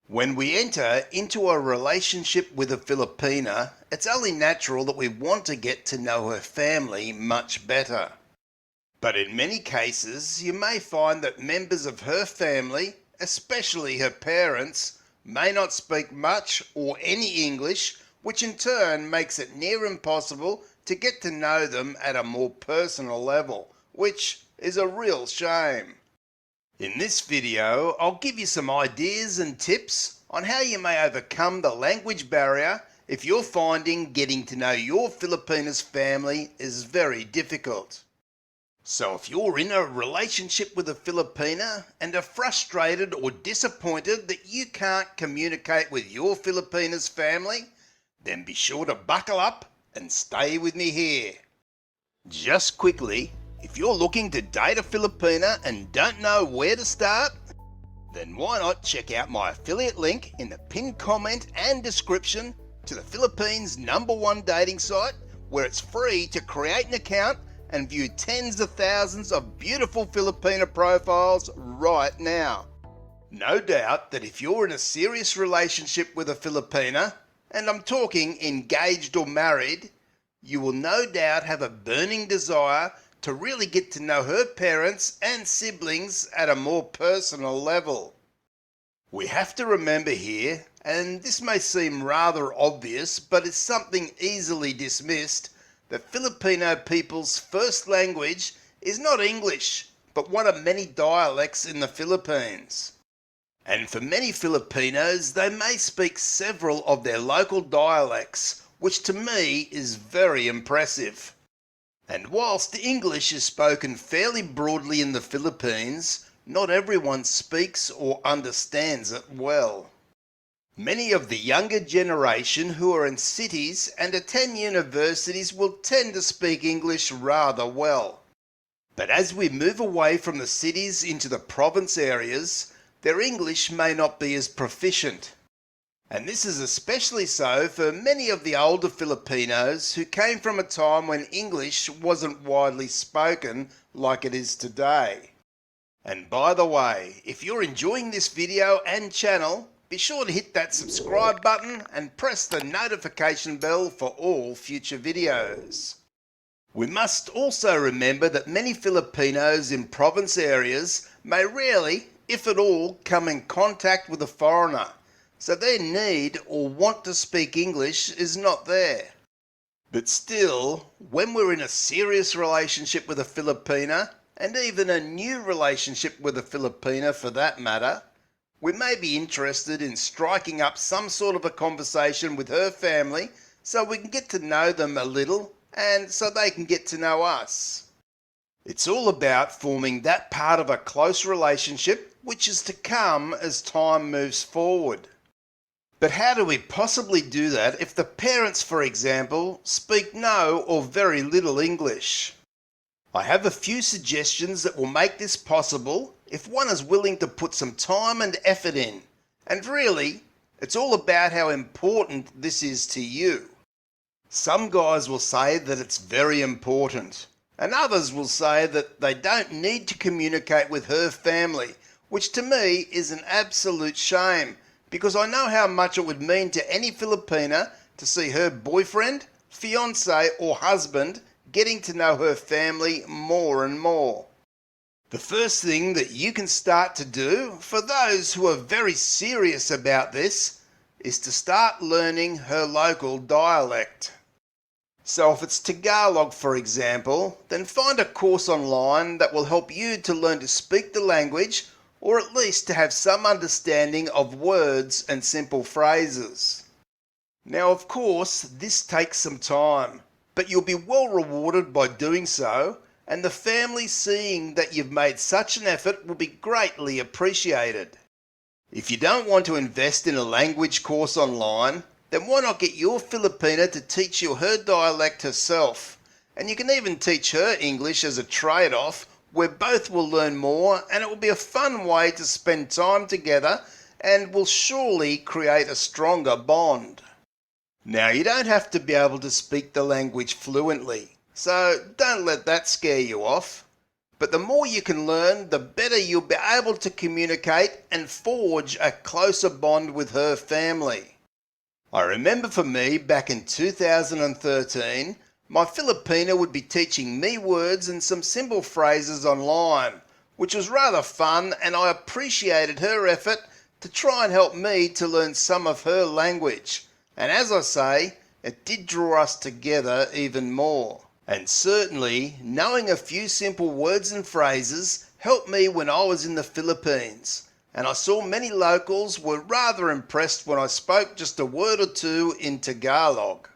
When we enter into a relationship with a Filipina, it's only natural that we want to get to know her family much better. But in many cases, you may find that members of her family, especially her parents, may not speak much or any English, which in turn makes it near impossible to get to know them at a more personal level, which is a real shame. In this video, I'll give you some ideas and tips on how you may overcome the language barrier if you're finding getting to know your Filipinas family is very difficult. So if you're in a relationship with a Filipina and are frustrated or disappointed that you can't communicate with your Filipinas family, then be sure to buckle up and stay with me here. Just quickly, if you're looking to date a Filipina and don't know where to start, then why not check out my affiliate link in the pinned comment and description to the Philippines' #1 dating site, where it's free to create an account and view tens of thousands of beautiful Filipina profiles right now. No doubt that if you're in a serious relationship with a Filipina, and I'm talking engaged or married, you will no doubt have a burning desire to really get to know her parents and siblings at a more personal level. We have to remember here, and this may seem rather obvious, but it's something easily dismissed, that Filipino people's first language is not English, but one of many dialects in the Philippines. And for many Filipinos, they may speak several of their local dialects, which to me is very impressive. And whilst English is spoken fairly broadly in the Philippines, not everyone speaks or understands it well. Many of the younger generation who are in cities and attend universities will tend to speak English rather well. But as we move away from the cities into the province areas, their English may not be as proficient. And this is especially so for many of the older Filipinos who came from a time when English wasn't widely spoken like it is today. And by the way, if you're enjoying this video and channel, be sure to hit that subscribe button and press the notification bell for all future videos. We must also remember that many Filipinos in province areas may rarely, if at all, come in contact with a foreigner, so their need or want to speak English is not there. But still, when we're in a serious relationship with a Filipina, and even a new relationship with a Filipina for that matter, we may be interested in striking up some sort of a conversation with her family so we can get to know them a little and so they can get to know us. It's all about forming that part of a close relationship which is to come as time moves forward. But how do we possibly do that if the parents, for example, speak no or very little English? I have a few suggestions that will make this possible if one is willing to put some time and effort in. And really, it's all about how important this is to you. Some guys will say that it's very important, and others will say that they don't need to communicate with her family, which to me is an absolute shame, because I know how much it would mean to any Filipina to see her boyfriend, fiancé or husband getting to know her family more and more. The first thing that you can start to do for those who are very serious about this is to start learning her local dialect. So if it's Tagalog, for example, then find a course online that will help you to learn to speak the language, or at least to have some understanding of words and simple phrases. Now, of course, this takes some time, but you'll be well rewarded by doing so, and the family seeing that you've made such an effort will be greatly appreciated. If you don't want to invest in a language course online, then why not get your Filipina to teach you her dialect herself? And you can even teach her English as a trade-off, where both will learn more, and it will be a fun way to spend time together and will surely create a stronger bond. Now, you don't have to be able to speak the language fluently, so don't let that scare you off. But the more you can learn, the better you'll be able to communicate and forge a closer bond with her family. I remember for me, back in 2013, my Filipina would be teaching me words and some simple phrases online, which was rather fun, and I appreciated her effort to try and help me to learn some of her language. And as I say, it did draw us together even more. And certainly, knowing a few simple words and phrases helped me when I was in the Philippines. And I saw many locals were rather impressed when I spoke just a word or two in Tagalog.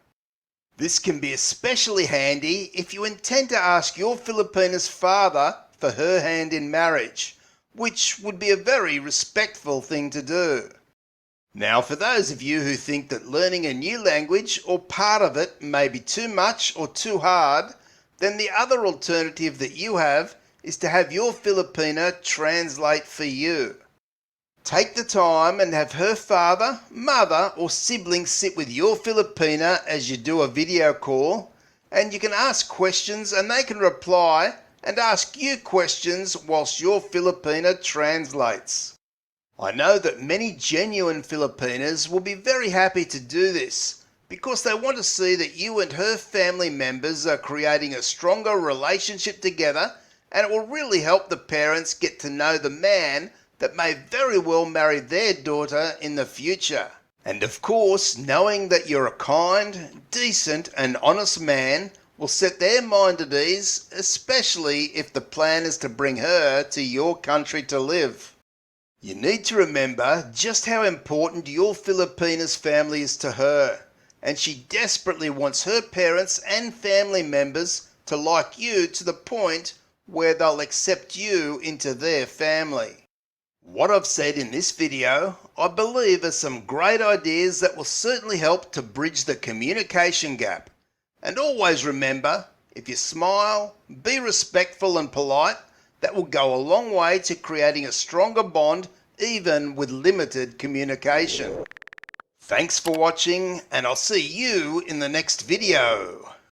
This can be especially handy if you intend to ask your Filipina's father for her hand in marriage, which would be a very respectful thing to do. Now, for those of you who think that learning a new language or part of it may be too much or too hard, then the other alternative that you have is to have your Filipina translate for you. Take the time and have her father, mother or sibling sit with your Filipina as you do a video call, and you can ask questions and they can reply and ask you questions whilst your Filipina translates. I know that many genuine Filipinas will be very happy to do this because they want to see that you and her family members are creating a stronger relationship together, and it will really help the parents get to know the man that may very well marry their daughter in the future. And of course, knowing that you're a kind, decent and honest man will set their mind at ease, especially if the plan is to bring her to your country to live. You need to remember just how important your Filipina's family is to her, and she desperately wants her parents and family members to like you to the point where they'll accept you into their family. What I've said in this video, I believe are some great ideas that will certainly help to bridge the communication gap. And always remember, if you smile, be respectful and polite, that will go a long way to creating a stronger bond even with limited communication. Thanks for watching, and I'll see you in the next video.